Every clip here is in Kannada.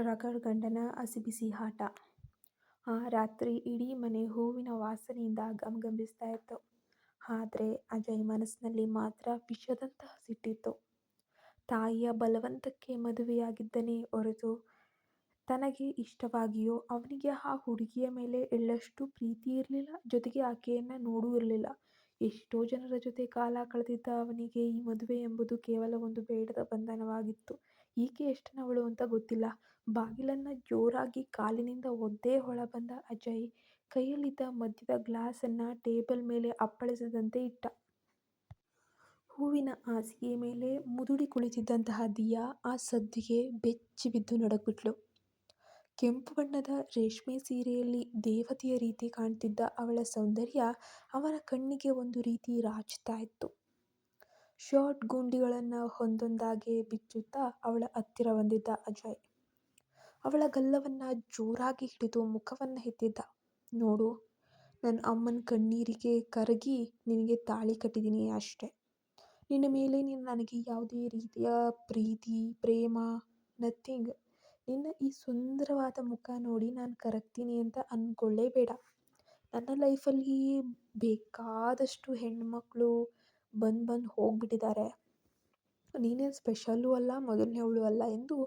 ರಗಡ್ ಗಂಡನ ಹಸಿಬಿಸಿ ಆಟ. ಆ ರಾತ್ರಿ ಇಡೀ ಮನೆ ಹೂವಿನ ವಾಸನೆಯಿಂದ ಗಮಗಮಿಸ್ತಾ ಇತ್ತು. ಆದರೆ ಅಜಯ್ ಮನಸ್ಸಿನಲ್ಲಿ ಮಾತ್ರ ವಿಷದಂತಹ ಸಿಟ್ಟಿತ್ತು. ತಾಯಿಯ ಬಲವಂತಕ್ಕೆ ಮದುವೆಯಾಗಿದ್ದನೇ ಹೊರತು ತನಗೆ ಇಷ್ಟವಾಗಿಯೋ ಅವನಿಗೆ ಆ ಹುಡುಗಿಯ ಮೇಲೆ ಎಳ್ಳಷ್ಟು ಪ್ರೀತಿ ಇರಲಿಲ್ಲ. ಜೊತೆಗೆ ಆಕೆಯನ್ನು ನೋಡೂ ಇರಲಿಲ್ಲ. ಎಷ್ಟೋ ಜನರ ಜೊತೆ ಕಾಲ ಕಳೆದಿದ್ದ ಅವನಿಗೆ ಈ ಮದುವೆ ಎಂಬುದು ಕೇವಲ ಒಂದು ಬೇಡದ ಬಂಧನವಾಗಿತ್ತು. ಈಕೆ ಎಷ್ಟನವಳು ಅಂತ ಗೊತ್ತಿಲ್ಲ. ಬಾಗಿಲನ್ನು ಜೋರಾಗಿ ಕಾಲಿನಿಂದ ಒದ್ದೇ ಹೊರಬಂದ ಅಜಯ್ ಕೈಯಲ್ಲಿದ್ದ ಮದ್ಯದ ಗ್ಲಾಸನ್ನು ಟೇಬಲ್ ಮೇಲೆ ಅಪ್ಪಳಿಸದಂತೆ ಇಟ್ಟ. ಹೂವಿನ ಹಾಸಿಗೆಯ ಮೇಲೆ ಮುದುಡಿ ಕುಳಿತಿದ್ದಂತಹ ದಿಯಾ ಆ ಸದ್ದಿಗೆ ಬೆಚ್ಚಿ ಬಿದ್ದು ನಡುಗ್ಬಿಟ್ಲು. ಕೆಂಪು ಬಣ್ಣದ ರೇಷ್ಮೆ ಸೀರೆಯಲ್ಲಿ ದೇವತೆಯ ರೀತಿ ಕಾಣ್ತಿದ್ದ ಅವಳ ಸೌಂದರ್ಯ ಅವನ ಕಣ್ಣಿಗೆ ಒಂದು ರೀತಿ ರಾಚುತ್ತಾ ಇತ್ತು. ಶಾರ್ಟ್ ಗುಂಡಿಗಳನ್ನು ಒಂದೊಂದಾಗೆ ಬಿಚ್ಚುತ್ತಾ ಅವಳ ಹತ್ತಿರ ಬಂದಿದ್ದ ಅಜಯ್ ಅವಳ ಗಲ್ಲವನ್ನು ಜೋರಾಗಿ ಹಿಡಿದು ಮುಖವನ್ನು ಎತ್ತಿದ್ದ. ನೋಡು, ನನ್ನ ಅಮ್ಮನ ಕಣ್ಣೀರಿಗೆ ಕರಗಿ ನಿನಗೆ ತಾಳಿ ಕಟ್ಟಿದ್ದೀನಿ ಅಷ್ಟೆ. ನಿನ್ನ ಮೇಲೆ ನನಗೆ ಯಾವುದೇ ರೀತಿಯ ಪ್ರೀತಿ ಪ್ರೇಮ ನಥಿಂಗ್. ನಿನ್ನ ಈ ಸುಂದರವಾದ ಮುಖ ನೋಡಿ ನಾನು ಕರಗ್ತೀನಿ ಅಂತ ಅಂದ್ಕೊಳ್ಳೇಬೇಡ. ನನ್ನ ಲೈಫಲ್ಲಿ ಬೇಕಾದಷ್ಟು ಹೆಣ್ಮಕ್ಳು ಬಂದು ಹೋಗ್ಬಿಟ್ಟಿದ್ದಾರೆ. ನೀನೇನು ಸ್ಪೆಷಲ್ಲೂ ಅಲ್ಲ, ಮೊದಲನೇವಳು ಅಲ್ಲ ಎಂದು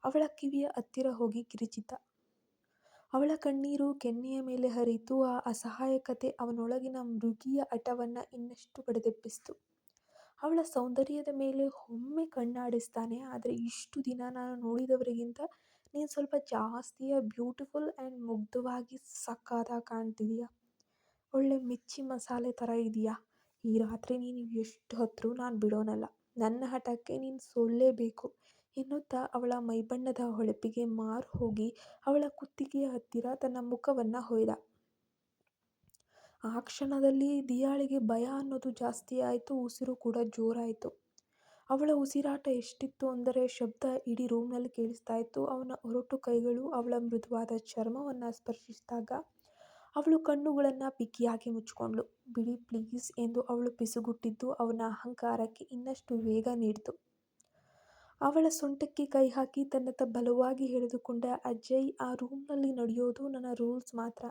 ಅವಳ ಕಿವಿಯ ಹತ್ತಿರ ಹೋಗಿ ಕಿರಿಚಿದ್ದ. ಅವಳ ಕಣ್ಣೀರು ಕೆನ್ನೆಯ ಮೇಲೆ ಹರಿತು. ಆ ಅಸಹಾಯಕತೆ ಅವನೊಳಗಿನ ಮೃಗೀಯ ಹಠವನ್ನು ಇನ್ನಷ್ಟು ಬಡಿದೆಬ್ಬಿಸಿತು. ಅವಳ ಸೌಂದರ್ಯದ ಮೇಲೆ ಒಮ್ಮೆ ಕಣ್ಣಾಡಿಸ್ತಾನೆ. ಆದರೆ ಇಷ್ಟು ದಿನ ನಾನು ನೋಡಿದವರಿಗಿಂತ ನೀನು ಸ್ವಲ್ಪ ಜಾಸ್ತಿಯೇ ಬ್ಯೂಟಿಫುಲ್ ಆ್ಯಂಡ್ ಮುಗ್ಧವಾಗಿ ಸಖತ್ತಾಗಿ ಕಾಣ್ತಿದೀಯ. ಒಳ್ಳೆ ಮಿರ್ಚಿ ಮಸಾಲೆ ಥರ ಇದೆಯಾ. ಈ ರಾತ್ರಿ ನೀನು ಎಷ್ಟು ಹೊತ್ತರೂ ನಾನು ಬಿಡೋನಲ್ಲ. ನನ್ನ ಹಠಕ್ಕೆ ನೀನು ಸೋಲ್ಲೇಬೇಕು ಎನ್ನುತ್ತಾ ಅವಳ ಮೈಬಣ್ಣದ ಹೊಳಪಿಗೆ ಮಾರು ಹೋಗಿ ಅವಳ ಕುತ್ತಿಗೆಯ ಹತ್ತಿರ ತನ್ನ ಮುಖವನ್ನು ಹೊಯ್ದ. ಆ ಕ್ಷಣದಲ್ಲಿ ದಿಯಾಳಿಗೆ ಭಯ ಅನ್ನೋದು ಜಾಸ್ತಿ ಆಯಿತು. ಉಸಿರು ಕೂಡ ಜೋರಾಯಿತು. ಅವಳ ಉಸಿರಾಟ ಎಷ್ಟಿತ್ತು ಅಂದರೆ ಶಬ್ದ ಇಡೀ ರೂಮ್ನಲ್ಲಿ ಕೇಳಿಸ್ತಾ ಇತ್ತು. ಅವನ ಒರಟು ಕೈಗಳು ಅವಳ ಮೃದುವಾದ ಚರ್ಮವನ್ನು ಸ್ಪರ್ಶಿಸಿದಾಗ ಅವಳು ಕಣ್ಣುಗಳನ್ನು ಬಿಗಿಯಾಗಿ ಮುಚ್ಚಿಕೊಂಡ್ಳು. ಬಿಡಿ ಪ್ಲೀಸ್ ಎಂದು ಅವಳು ಪಿಸುಗುಟ್ಟಿದ್ದು ಅವನ ಅಹಂಕಾರಕ್ಕೆ ಇನ್ನಷ್ಟು ವೇಗ ನೀಡಿತು. ಅವಳ ಸೊಂಟಕ್ಕೆ ಕೈ ಹಾಕಿ ತನ್ನತ್ತ ಬಲವಾಗಿ ಎಳೆದುಕೊಂಡ ಅಜಯ್, ಆ ರೂಮ್ನಲ್ಲಿ ನಡೆಯೋದು ನನ್ನ ರೂಲ್ಸ್ ಮಾತ್ರ.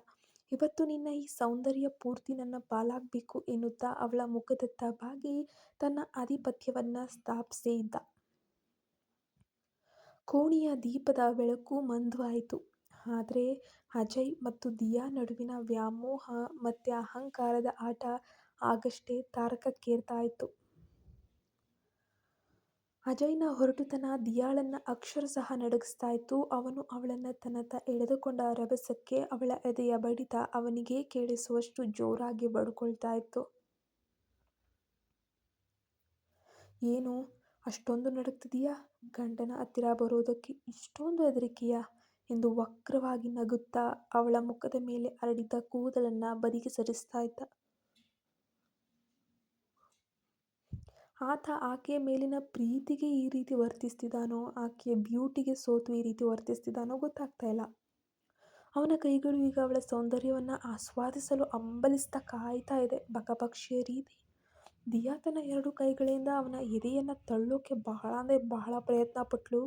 ಇವತ್ತು ನಿನ್ನ ಈ ಸೌಂದರ್ಯ ಪೂರ್ತಿ ನನ್ನ ಪಾಲಾಗಬೇಕು ಎನ್ನುತ್ತಾ ಅವಳ ಮುಖದತ್ತ ಬಾಗಿ ತನ್ನ ಆಧಿಪತ್ಯವನ್ನು ಸ್ಥಾಪಿಸೇ ಇದ್ದ. ಕೋಣೆಯ ದೀಪದ ಬೆಳಕು ಮಂದವಾಯಿತು. ಆದರೆ ಅಜಯ್ ಮತ್ತು ದಿಯಾ ನಡುವಿನ ವ್ಯಾಮೋಹ ಮತ್ತೆ ಅಹಂಕಾರದ ಆಟ ಆಗಷ್ಟೇ ತಾರಕಕ್ಕೇರ್ತಾ ಇತ್ತು. ಅಜಯ್ನ ಹೊರಟುತನ ದಿಯಾಳನ್ನು ಅಕ್ಷರಶಃ ನಡುಗಿಸ್ತಾ ಇತ್ತು. ಅವನು ಅವಳನ್ನು ತನ್ನತ್ತ ಎಳೆದುಕೊಂಡ ರಭಸಕ್ಕೆ ಅವಳ ಎದೆಯ ಬಡಿತ ಅವನಿಗೇ ಕೇಳಿಸುವಷ್ಟು ಜೋರಾಗಿ ಬಡ್ಕೊಳ್ತಾ ಇತ್ತು. ಏನು ಅಷ್ಟೊಂದು ನಡುಗ್ತಿದೀಯಾ? ಗಂಡನ ಹತ್ತಿರ ಬರೋದಕ್ಕೆ ಇಷ್ಟೊಂದು ಹೆದರಿಕೆಯಾ ಎಂದು ವಕ್ರವಾಗಿ ನಗುತ್ತಾ ಅವಳ ಮುಖದ ಮೇಲೆ ಹರಡಿದ್ದ ಕೂದಲನ್ನು ಬದಿಗೆ ಸರಿಸ್ತಾ ಇದ್ದ. ಆತ ಆಕೆಯ ಮೇಲಿನ ಪ್ರೀತಿಗೆ ಈ ರೀತಿ ವರ್ತಿಸ್ತಿದ್ದಾನೋ, ಆಕೆಯ ಬ್ಯೂಟಿಗೆ ಸೋತು ಈ ರೀತಿ ವರ್ತಿಸ್ತಿದ್ದಾನೋ ಗೊತ್ತಾಗ್ತಾ ಇಲ್ಲ. ಅವನ ಕೈಗಳು ಈಗ ಅವಳ ಸೌಂದರ್ಯವನ್ನು ಆಸ್ವಾದಿಸಲು ಹಂಬಲಿಸ್ತಾ ಕಾಯ್ತಾ ಇದೆ, ಬಕಪಕ್ಷಿಯ ರೀತಿ. ದಿಯಾ ತನ್ನ 2 ಕೈಗಳಿಂದ ಅವನ ಎದೆಯನ್ನು ತಳ್ಳೋಕೆ ಬಹಳ ಅಂದರೆ ಬಹಳ ಪ್ರಯತ್ನ ಪಟ್ಳು.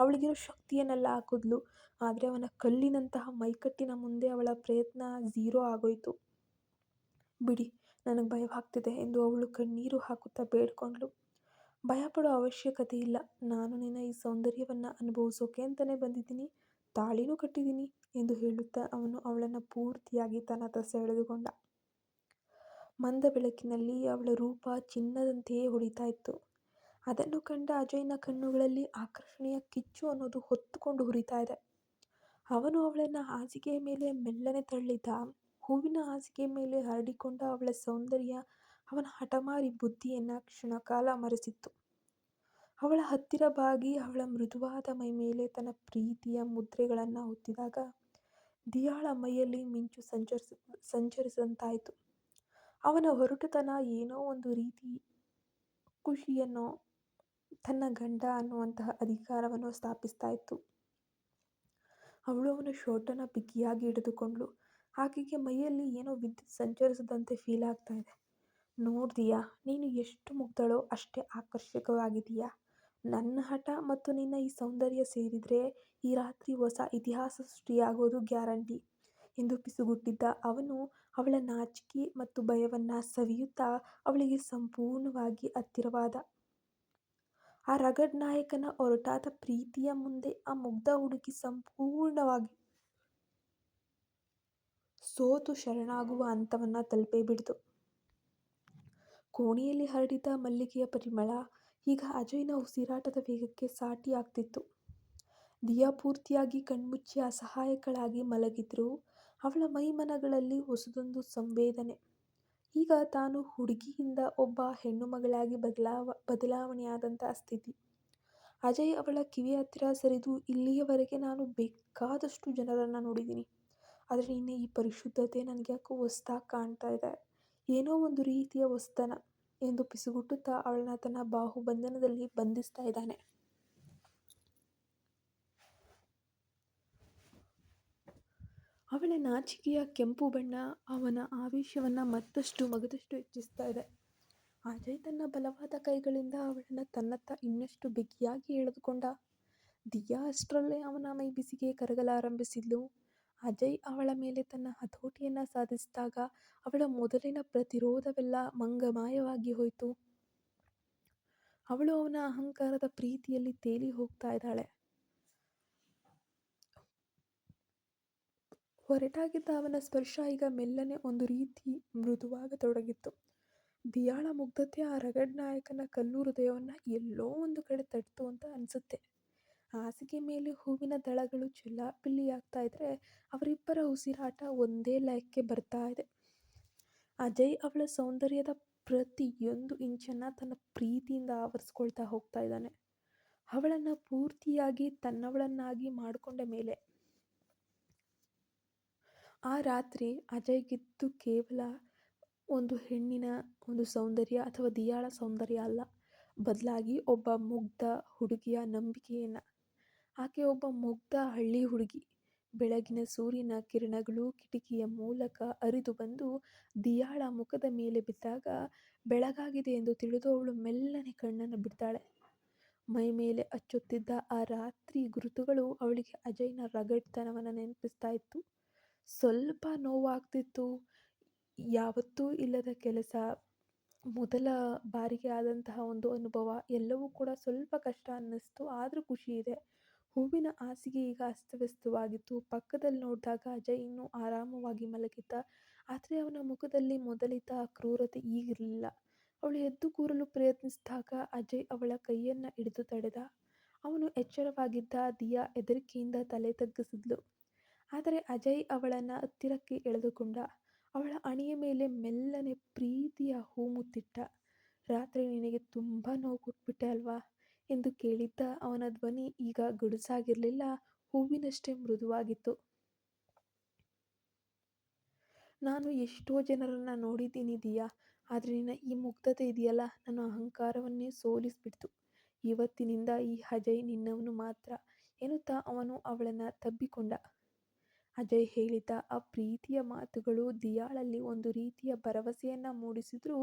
ಅವಳಿಗಿರೋ ಶಕ್ತಿಯನ್ನೆಲ್ಲ ಹಾಕಿದ್ಲು. ಆದರೆ ಅವನ ಕಲ್ಲಿನಂತಹ ಮೈಕಟ್ಟಿನ ಮುಂದೆ ಅವಳ ಪ್ರಯತ್ನ ಝೀರೋ ಆಗೋಯ್ತು. ಬಿಡಿ, ನನಗೆ ಭಯವಾಗ್ತಿದೆ ಎಂದು ಅವಳು ಕಣ್ಣೀರು ಹಾಕುತ್ತಾ ಬೇಡ್ಕೊಂಡ್ಳು. ಭಯಪಡೋ ಅವಶ್ಯಕತೆ ಇಲ್ಲ. ನಾನು ನಿನ್ನ ಈ ಸೌಂದರ್ಯವನ್ನು ಅನುಭವಿಸೋಕೆ ಅಂತಲೇ ಬಂದಿದ್ದೀನಿ. ತಾಳಿನೂ ಕಟ್ಟಿದ್ದೀನಿ ಎಂದು ಹೇಳುತ್ತಾ ಅವನು ಅವಳನ್ನು ಪೂರ್ತಿಯಾಗಿ ತನ್ನತ್ತ ಸೆಳೆದುಕೊಂಡ. ಮಂದ ಬೆಳಕಿನಲ್ಲಿ ಅವಳ ರೂಪ ಚಿನ್ನದಂತೆಯೇ ಹೊಳಿತಾ ಇತ್ತು. ಅದನ್ನು ಕಂಡ ಅಜಯ್ನ ಕಣ್ಣುಗಳಲ್ಲಿ ಆಕರ್ಷಣೆಯ ಕಿಚ್ಚು ಅನ್ನೋದು ಹೊತ್ತುಕೊಂಡು ಹುರಿತಾ ಇದೆ. ಅವನು ಅವಳನ್ನು ಹಾಸಿಗೆಯ ಮೇಲೆ ಮೆಲ್ಲನೆ ತಳ್ಳಿದ. ಹೂವಿನ ಹಾಸಿಗೆಯ ಮೇಲೆ ಹರಡಿಕೊಂಡ ಅವಳ ಸೌಂದರ್ಯ ಅವನ ಹಠಮಾರಿ ಬುದ್ಧಿಯನ್ನು ಕ್ಷಣಕಾಲ ಮರೆಸಿತ್ತು. ಅವಳ ಹತ್ತಿರ ಬಾಗಿ ಅವಳ ಮೃದುವಾದ ಮೈ ಮೇಲೆ ತನ್ನ ಪ್ರೀತಿಯ ಮುದ್ರೆಗಳನ್ನು ಒತ್ತಿದಾಗ ದಿಯಾಳ ಮೈಯಲ್ಲಿ ಮಿಂಚು ಸಂಚರಿಸಿದಂತಾಯಿತು. ಅವನ ಹೊರಟುತನ ಏನೋ ಒಂದು ರೀತಿ ಖುಷಿಯನ್ನು, ತನ್ನ ಗಂಡ ಅನ್ನುವಂತಹ ಅಧಿಕಾರವನ್ನು ಸ್ಥಾಪಿಸ್ತಾ ಇತ್ತು. ಅವಳು ಅವನ ಶರ್ಟನ್ನು ಬಿಗಿಯಾಗಿ ಹಿಡಿದುಕೊಂಡ್ಳು. ಆಕೆಗೆ ಮೈಯಲ್ಲಿ ಏನೋ ವಿದ್ಯುತ್ ಸಂಚರಿಸಿದಂತೆ ಫೀಲ್ ಆಗ್ತಾ ಇದೆ. ನೋಡ್ದಿಯಾ, ನೀನು ಎಷ್ಟು ಮುಗ್ಧಳೋ ಅಷ್ಟೇ ಆಕರ್ಷಕವಾಗಿದೀಯಾ. ನನ್ನ ಹಠ ಮತ್ತು ನಿನ್ನ ಈ ಸೌಂದರ್ಯ ಸೇರಿದ್ರೆ ಈ ರಾತ್ರಿ ಹೊಸ ಇತಿಹಾಸ ಸೃಷ್ಟಿಯಾಗೋದು ಗ್ಯಾರಂಟಿ ಎಂದು ಪಿಸುಗುಟ್ಟಿದ್ದ ಅವನು ಅವಳ ನಾಚಿಕೆ ಮತ್ತು ಭಯವನ್ನ ಸವಿಯುತ್ತಾ ಅವಳಿಗೆ ಸಂಪೂರ್ಣವಾಗಿ ಹತ್ತಿರವಾದ. ಆ ರಗಡ್ ನಾಯಕನ ಒರಟಾದ ಪ್ರೀತಿಯ ಮುಂದೆ ಆ ಮುಗ್ಧ ಹುಡುಗಿ ಸಂಪೂರ್ಣವಾಗಿ ಸೋತು ಶರಣಾಗುವ ಹಂತವನ್ನ ತಲುಪೇ ಬಿಡ್ತು. ಕೋಣೆಯಲ್ಲಿ ಹರಡಿದ್ದ ಮಲ್ಲಿಗೆಯ ಪರಿಮಳ ಈಗ ಅಜಯ್ನ ಉಸಿರಾಟದ ವೇಗಕ್ಕೆ ಸಾಟಿಯಾಗ್ತಿತ್ತು. ದಿಯಾ ಪೂರ್ತಿಯಾಗಿ ಕಣ್ಮುಚ್ಚಿ ಅಸಹಾಯಕಳಾಗಿ ಮಲಗಿದ್ರೂ ಅವಳ ಮೈಮನಗಳಲ್ಲಿ ಹೊಸದೊಂದು ಸಂವೇದನೆ. ಈಗ ತಾನು ಹುಡುಗಿಯಿಂದ ಒಬ್ಬ ಹೆಣ್ಣು ಮಗಳಾಗಿ ಬದಲಾವಣೆಯಾದಂತಹ ಸ್ಥಿತಿ. ಅಜಯ್ ಅವಳ ಕಿವಿಯ ಹತ್ತಿರ ಸರಿದು, ಇಲ್ಲಿಯವರೆಗೆ ನಾನು ಬೇಕಾದಷ್ಟು ಜನರನ್ನ ನೋಡಿದ್ದೀನಿ, ಆದರೆ ನಿನ್ನ ಈ ಪರಿಶುದ್ಧತೆ ನನಗೆ ಯಾಕೋ ಹೊಸ್ದಾಗಿ ಕಾಣ್ತಾ ಇದೆ, ಏನೋ ಒಂದು ರೀತಿಯ ಹೊಸ್ತನ ಎಂದು ಪಿಸುಗುಟ್ಟುತ್ತಾ ಅವಳನ್ನ ತನ್ನ ಬಾಹುಬಂಧನದಲ್ಲಿ ಬಂಧಿಸ್ತಾ ಇದ್ದಾನೆ. ಅವಳ ನಾಚಿಕೆಯ ಕೆಂಪು ಬಣ್ಣ ಅವನ ಆವೇಶವನ್ನ ಮತ್ತಷ್ಟು ಮಗದಷ್ಟು ಹೆಚ್ಚಿಸ್ತಾ ಇದೆ. ಅಜಯ್ ತನ್ನ ಬಲವಾದ ಕೈಗಳಿಂದ ಅವಳನ್ನ ತನ್ನತ್ತ ಇನ್ನಷ್ಟು ಬಿಗಿಯಾಗಿ ಎಳೆದುಕೊಂಡ. ದಿಯಾ ಅಷ್ಟರಲ್ಲೇ ಅವನ ಮೈ ಬಿಸಿಗೆ ಕರಗಲಾರಂಭಿಸಿದ್ಲು. ಅಜಯ್ ಅವಳ ಮೇಲೆ ತನ್ನ ಹತೋಟಿಯನ್ನ ಸಾಧಿಸಿದಾಗ ಅವಳ ಮೊದಲಿನ ಪ್ರತಿರೋಧವೆಲ್ಲ ಮಂಗಮಾಯವಾಗಿ ಹೋಯಿತು. ಅವಳು ಅವನ ಅಹಂಕಾರದ ಪ್ರೀತಿಯಲ್ಲಿ ತೇಲಿ ಹೋಗ್ತಾ ಇದ್ದಾಳೆ. ಹೊರಟಾಗಿದ್ದ ಅವನ ಸ್ಪರ್ಶ ಈಗ ಮೆಲ್ಲನೆ ಒಂದು ರೀತಿ ಮೃದುವಾಗತೊಡಗಿತ್ತು. ದಿಯಾಳ ಮುಗ್ಧತೆ ಆ ರಗಡ್ ನಾಯಕನ ಕಲ್ಲು ಹೃದಯವನ್ನ ಎಲ್ಲೋ ಒಂದು ಕಡೆ ತಟ್ಟಿತು ಅಂತ ಅನ್ಸುತ್ತೆ. ಹಾಸಿಗೆ ಮೇಲೆ ಹೂವಿನ ದಳಗಳು ಚೆಲ್ಲಾಪಿಲ್ಲಿಯಾಗ್ತಾ ಇದ್ರೆ ಅವರಿಬ್ಬರ ಉಸಿರಾಟ ಒಂದೇ ಲಯಕ್ಕೆ ಬರ್ತಾ ಇದೆ. ಅಜಯ್ ಅವಳ ಸೌಂದರ್ಯದ ಪ್ರತಿಯೊಂದು ಇಂಚನ್ನ ತನ್ನ ಪ್ರೀತಿಯಿಂದ ಆವರಿಸ್ಕೊಳ್ತಾ ಹೋಗ್ತಾ ಇದ್ದಾನೆ. ಅವಳನ್ನ ಪೂರ್ತಿಯಾಗಿ ತನ್ನವಳನ್ನಾಗಿ ಮಾಡಿಕೊಂಡ ಮೇಲೆ ಆ ರಾತ್ರಿ ಅಜಯ್ಗಿದ್ದು ಕೇವಲ ಒಂದು ಹೆಣ್ಣಿನ ಒಂದು ಸೌಂದರ್ಯ ಅಥವಾ ದಿಯಾಳ ಸೌಂದರ್ಯ ಅಲ್ಲ, ಬದಲಾಗಿ ಒಬ್ಬ ಮುಗ್ಧ ಹುಡುಗಿಯ ನಂಬಿಕೆಯನ್ನ. ಆಕೆ ಒಬ್ಬ ಮುಗ್ಧ ಹಳ್ಳಿ ಹುಡುಗಿ. ಬೆಳಗಿನ ಸೂರ್ಯನ ಕಿರಣಗಳು ಕಿಟಕಿಯ ಮೂಲಕ ಹರಿದು ಬಂದು ದಿಯಾಳ ಮುಖದ ಮೇಲೆ ಬಿದ್ದಾಗ ಬೆಳಗಾಗಿದೆ ಎಂದು ತಿಳಿದು ಅವಳು ಮೆಲ್ಲನೆ ಕಣ್ಣನ್ನು ಬಿಡ್ತಾಳೆ. ಮೈ ಮೇಲೆ ಅಚ್ಚೊತ್ತಿದ್ದ ಆ ರಾತ್ರಿ ಗುರುತುಗಳು ಅವಳಿಗೆ ಅಜಯ್ನ ರಗಡ್ತನವನ್ನು ನೆನಪಿಸ್ತಾ ಇತ್ತು. ಸ್ವಲ್ಪ ನೋವಾಗ್ತಿತ್ತು. ಯಾವತ್ತೂ ಇಲ್ಲದ ಕೆಲಸ, ಮೊದಲ ಬಾರಿಗೆ ಆದಂತಹ ಒಂದು ಅನುಭವ, ಎಲ್ಲವೂ ಕೂಡ ಸ್ವಲ್ಪ ಕಷ್ಟ ಅನ್ನಿಸ್ತು. ಆದರೂ ಖುಷಿ ಇದೆ. ಹೂವಿನ ಹಾಸಿಗೆ ಈಗ ಅಸ್ತವ್ಯಸ್ತವಾಗಿತ್ತು. ಪಕ್ಕದಲ್ಲಿ ನೋಡಿದಾಗ ಅಜಯ್ ಇನ್ನೂ ಆರಾಮವಾಗಿ ಮಲಗಿದ್ದ. ಆದರೆ ಅವನ ಮುಖದಲ್ಲಿ ಮೊದಲಿದ್ದ ಆ ಕ್ರೂರತೆ ಈಗಿರಲಿಲ್ಲ. ಅವಳು ಎದ್ದು ಕೂರಲು ಪ್ರಯತ್ನಿಸಿದಾಗ ಅಜಯ್ ಅವಳ ಕೈಯನ್ನು ಹಿಡಿದು ತಡೆದ. ಅವನು ಎಚ್ಚರವಾಗಿದ್ದ. ದಿಯಾ ಹೆದರಿಕೆಯಿಂದ ತಲೆ ತಗ್ಗಿಸಿದ್ಲು. ಆದರೆ ಅಜಯ್ ಅವಳನ್ನು ಹತ್ತಿರಕ್ಕೆ ಎಳೆದುಕೊಂಡ. ಅವಳ ಹಣೆಯ ಮೇಲೆ ಮೆಲ್ಲನೆ ಪ್ರೀತಿಯ ಹೂ ಮುತ್ತಿಟ್ಟ. ರಾತ್ರಿ ನಿನಗೆ ತುಂಬ ನೋವು ಕೊಟ್ಬಿಟ್ಟೆ ಅಲ್ವಾ ಎಂದು ಕೇಳಿದ್ದ ಅವನ ಧ್ವನಿ ಈಗ ಗುಡುಸಾಗಿರಲಿಲ್ಲ, ಹೂವಿನಷ್ಟೇ ಮೃದುವಾಗಿತ್ತು. ನಾನು ಎಷ್ಟೋ ಜನರನ್ನ ನೋಡಿದ್ದೀನಿ ದಿಯಾ, ಆದರೆ ನಿನ್ನ ಈ ಮುಗ್ಧತೆ ಇದೆಯಲ್ಲ, ನನ್ನ ಅಹಂಕಾರವನ್ನೇ ಸೋಲಿಸ್ಬಿಡ್ತು. ಇವತ್ತಿನಿಂದ ಈ ಅಜಯ್ ನಿನ್ನವನು ಮಾತ್ರ ಎನ್ನುತ್ತಾ ಅವನು ಅವಳನ್ನು ತಬ್ಬಿಕೊಂಡ. ಅಜಯ್ ಹೇಳಿದ್ದ ಆ ಪ್ರೀತಿಯ ಮಾತುಗಳು ದಿಯಾಳಲ್ಲಿ ಒಂದು ರೀತಿಯ ಭರವಸೆಯನ್ನ ಮೂಡಿಸಿದ್ರೂ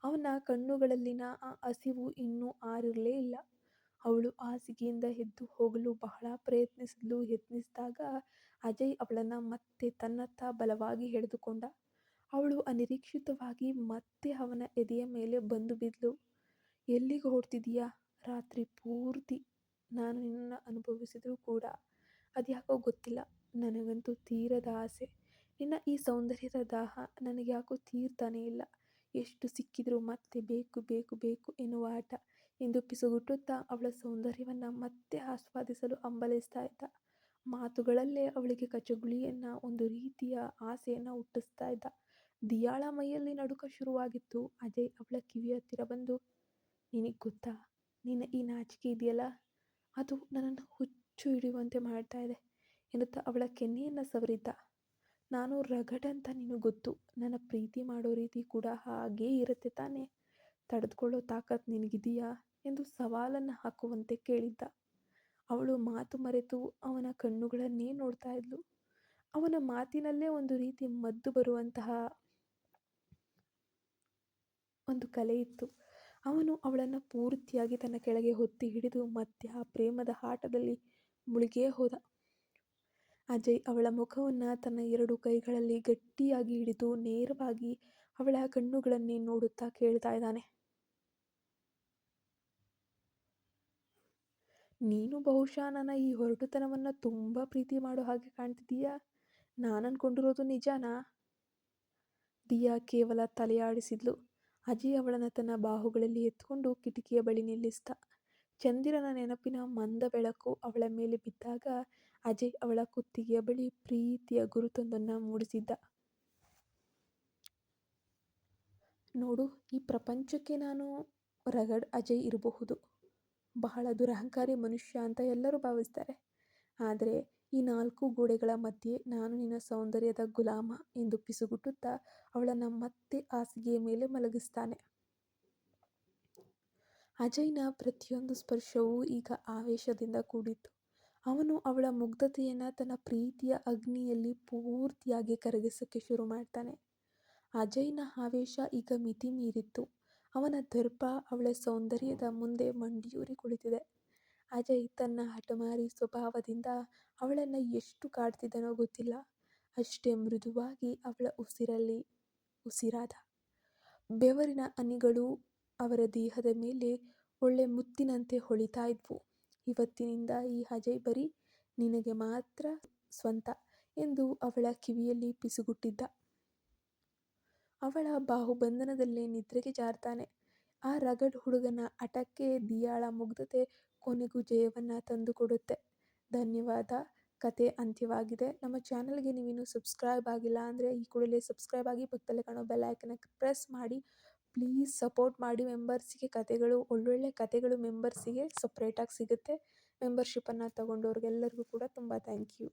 ಅವನ ಕಣ್ಣುಗಳಲ್ಲಿನ ಆ ಹಸಿವು ಇನ್ನೂ ಆರಿರಲೇ ಇಲ್ಲ. ಅವಳು ಹಾಸಿಗೆಯಿಂದ ಎದ್ದು ಹೋಗಲು ಬಹಳ ಯತ್ನಿಸಿದಾಗ ಅಜಯ್ ಅವಳನ್ನ ಮತ್ತೆ ತನ್ನತ್ತ ಬಲವಾಗಿ ಎಳೆದುಕೊಂಡ. ಅವಳು ಅನಿರೀಕ್ಷಿತವಾಗಿ ಮತ್ತೆ ಅವನ ಎದೆಯ ಮೇಲೆ ಬಂದು ಬಿದ್ಲು. ಎಲ್ಲಿಗೆ ಹೊರಟಿದೀಯಾ? ರಾತ್ರಿ ಪೂರ್ತಿ ನಾನು ನಿನ್ನನ್ನು ಅನುಭವಿಸಿದ್ರೂ ಕೂಡ ಅದ್ಯಾಕೋ ಗೊತ್ತಿಲ್ಲ, ನನಗಂತೂ ತೀರದ ಆಸೆ. ನಿನ್ನ ಈ ಸೌಂದರ್ಯದ ದಾಹ ನನಗೆ ಯಾಕೋ ತೀರ್ತಾನೇ ಇಲ್ಲ. ಎಷ್ಟು ಸಿಕ್ಕಿದ್ರೂ ಮತ್ತೆ ಬೇಕು ಬೇಕು ಬೇಕು ಎನ್ನುವ ಆಟ ಎಂದು ಪಿಸುಗುಟ್ಟುತ್ತಾ ಅವಳ ಸೌಂದರ್ಯವನ್ನು ಮತ್ತೆ ಆಸ್ವಾದಿಸಲು ಹಂಬಲಿಸ್ತಾ ಇದ್ದ. ಮಾತುಗಳಲ್ಲೇ ಅವಳಿಗೆ ಕಚಗುಳಿಯನ್ನ, ಒಂದು ರೀತಿಯ ಆಸೆಯನ್ನು ಹುಟ್ಟಿಸ್ತಾ ಇದ್ದ. ದಿಯಾಳ ಮೈಯಲ್ಲಿ ನಡುಕ ಶುರುವಾಗಿತ್ತು. ಅಜಯ್ ಅವಳ ಕಿವಿಯ ಹತ್ತಿರ ಬಂದು, ನಿನಗೆ ಗೊತ್ತಾ, ನಿನ್ನ ಈ ನಾಚಿಕೆ ಇದೆಯಲ್ಲ, ಅದು ನನ್ನನ್ನು ಹುಚ್ಚು ಹಿಡಿಯುವಂತೆ ಮಾಡ್ತಾ ಇದೆ ಎನ್ನುತ್ತಾ ಅವಳ ಕೆನ್ನೆಯನ್ನು ಸವರಿದ್ದ. ನಾನು ರಗಡ್ ಅಂತ ನಿನಗೆ ಗೊತ್ತು, ನನ್ನ ಪ್ರೀತಿ ಮಾಡೋ ರೀತಿ ಕೂಡ ಹಾಗೇ ಇರುತ್ತೆ ತಾನೇ, ತಡೆದುಕೊಳ್ಳೋ ತಾಕತ್ ನಿನಗಿದೆಯಾ ಎಂದು ಸವಾಲನ್ನು ಹಾಕುವಂತೆ ಕೇಳಿದ್ದ. ಅವಳು ಮಾತು ಮರೆತು ಅವನ ಕಣ್ಣುಗಳನ್ನೇ ನೋಡ್ತಾ ಇದ್ಲು. ಅವನ ಮಾತಿನಲ್ಲೇ ಒಂದು ರೀತಿ ಮದ್ದು ಬರುವಂತಹ ಒಂದು ಕಲೆ ಇತ್ತು. ಅವನು ಅವಳನ್ನು ಪೂರ್ತಿಯಾಗಿ ತನ್ನ ಕೆಳಗೆ ಹೊತ್ತಿ ಹಿಡಿದು ಮತ್ತೆ ಆ ಪ್ರೇಮದ ಆಟದಲ್ಲಿ ಮುಳುಗೇ ಹೋದ. ಅಜಯ್ ಅವಳ ಮುಖವನ್ನು ತನ್ನ 2 ಕೈಗಳಲ್ಲಿ ಗಟ್ಟಿಯಾಗಿ ಹಿಡಿದು ನೇರವಾಗಿ ಅವಳ ಕಣ್ಣುಗಳನ್ನೇ ನೋಡುತ್ತಾ ಕೇಳ್ತಾ ಇದ್ದಾನೆ. ನೀನು ಬಹುಶಃ ನನ್ನ ಈ ಹೊರಟುತನವನ್ನು ತುಂಬ ಪ್ರೀತಿ ಮಾಡೋ ಹಾಗೆ ಕಾಣ್ತಿದ್ದೀಯಾ? ನಾನು ಅನ್ಕೊಂಡಿರೋದು ನಿಜಾನಾ? ದಿಯಾ ಕೇವಲ ತಲೆಯಾಡಿಸಿದ್ಲು. ಅಜಯ್ ಅವಳನ್ನು ತನ್ನ ಬಾಹುಗಳಲ್ಲಿ ಎತ್ಕೊಂಡು ಕಿಟಕಿಯ ಬಳಿ ನಿಲ್ಲಿಸಿದ. ಚಂದಿರನ ನೆನಪಿನ ಮಂದ ಬೆಳಕು ಅವಳ ಮೇಲೆ ಬಿದ್ದಾಗ ಅಜಯ್ ಅವಳ ಕುತ್ತಿಗೆಯ ಬಳಿ ಪ್ರೀತಿಯ ಗುರುತೊಂದನ್ನು ಮೂಡಿಸಿದ್ದ. ನೋಡು, ಈ ಪ್ರಪಂಚಕ್ಕೆ ನಾನು ರಗಡ್ ಅಜಯ್ ಇರಬಹುದು, ಬಹಳ ದುರಹಂಕಾರಿ ಮನುಷ್ಯ ಅಂತ ಎಲ್ಲರೂ ಭಾವಿಸ್ತಾರೆ. ಆದರೆ ಈ 4 ಗೋಡೆಗಳ ಮಧ್ಯೆ ನಾನು ನಿನ್ನ ಸೌಂದರ್ಯದ ಗುಲಾಮ ಎಂದು ಪಿಸುಗುಟ್ಟುತ್ತಾ ಅವಳನ್ನು ಮತ್ತೆ ಹಾಸಿಗೆಯ ಮೇಲೆ ಮಲಗಿಸ್ತಾನೆ. ಅಜಯ್ನ ಪ್ರತಿಯೊಂದು ಸ್ಪರ್ಶವೂ ಈಗ ಆವೇಶದಿಂದ ಕೂಡಿತ್ತು. ಅವನು ಅವಳ ಮುಗ್ಧತೆಯನ್ನು ತನ್ನ ಪ್ರೀತಿಯ ಅಗ್ನಿಯಲ್ಲಿ ಪೂರ್ತಿಯಾಗಿ ಕರಗಿಸೋಕ್ಕೆ ಶುರು ಮಾಡ್ತಾನೆ. ಅಜಯ್ನ ಆವೇಶ ಈಗ ಮಿತಿ ಮೀರಿತ್ತು. ಅವನ ದರ್ಪ ಅವಳ ಸೌಂದರ್ಯದ ಮುಂದೆ ಮಂಡಿಯೂರಿ ಕುಳಿತಿದೆ. ಅಜಯ್ ತನ್ನ ಹಠಮಾರಿ ಸ್ವಭಾವದಿಂದ ಅವಳನ್ನು ಎಷ್ಟು ಕಾಡ್ತಿದ್ದನೋ ಗೊತ್ತಿಲ್ಲ. ಅಷ್ಟೇ ಮೃದುವಾಗಿ ಅವಳ ಉಸಿರಲ್ಲಿ ಉಸಿರಾದ. ಬೆವರಿನ ಹನಿಗಳು ಅವರ ದೇಹದ ಮೇಲೆ ಒಳ್ಳೆ ಮುತ್ತಿನಂತೆ ಹೊಳಿತಾ ಇದ್ವು. ಇವತ್ತಿನಿಂದ ಈ ಅಜಯ್ ಬರೀ ನಿನಗೆ ಮಾತ್ರ ಸ್ವಂತ ಎಂದು ಅವಳ ಕಿವಿಯಲ್ಲಿ ಪಿಸುಗುಟ್ಟಿದ್ದ. ಅವಳ ಬಾಹುಬಂಧನದಲ್ಲೇ ನಿದ್ರೆಗೆ ಜಾರ್ತಾನೆ. ಆ ರಗಡ್ ಹುಡುಗನ ಹಠಕ್ಕೆ ದಿಯಾಳ ಮುಗ್ಧತೆ ಕೊನೆಗೂ ಜಯವನ್ನು ತಂದುಕೊಡುತ್ತೆ. ಧನ್ಯವಾದ. ಕತೆ ಅಂತ್ಯವಾಗಿದೆ. ನಮ್ಮ ಚಾನಲ್ಗೆ ನೀವಿನ್ನೂ ಸಬ್ಸ್ಕ್ರೈಬ್ ಆಗಿಲ್ಲ ಅಂದರೆ ಈ ಕೂಡಲೇ ಸಬ್ಸ್ಕ್ರೈಬ್ ಆಗಿ, ಪಕ್ಕದಲ್ಲೇ ಕಾಣೋ ಬೆಲ್ ಐಕನ್ನ ಪ್ರೆಸ್ ಮಾಡಿ. ಪ್ಲೀಸ್ ಸಪೋರ್ಟ್ ಮಾಡಿ. ಮೆಂಬರ್ಸಿಗೆ ಕತೆಗಳು, ಒಳ್ಳೊಳ್ಳೆ ಕತೆಗಳು ಮೆಂಬರ್ಸಿಗೆ ಸಪ್ರೇಟಾಗಿ ಸಿಗುತ್ತೆ. ಮೆಂಬರ್ಶಿಪ್ಪನ್ನು ತಗೊಂಡವ್ರಿಗೆಲ್ಲರಿಗೂ ಕೂಡ ತುಂಬ ಥ್ಯಾಂಕ್ ಯು.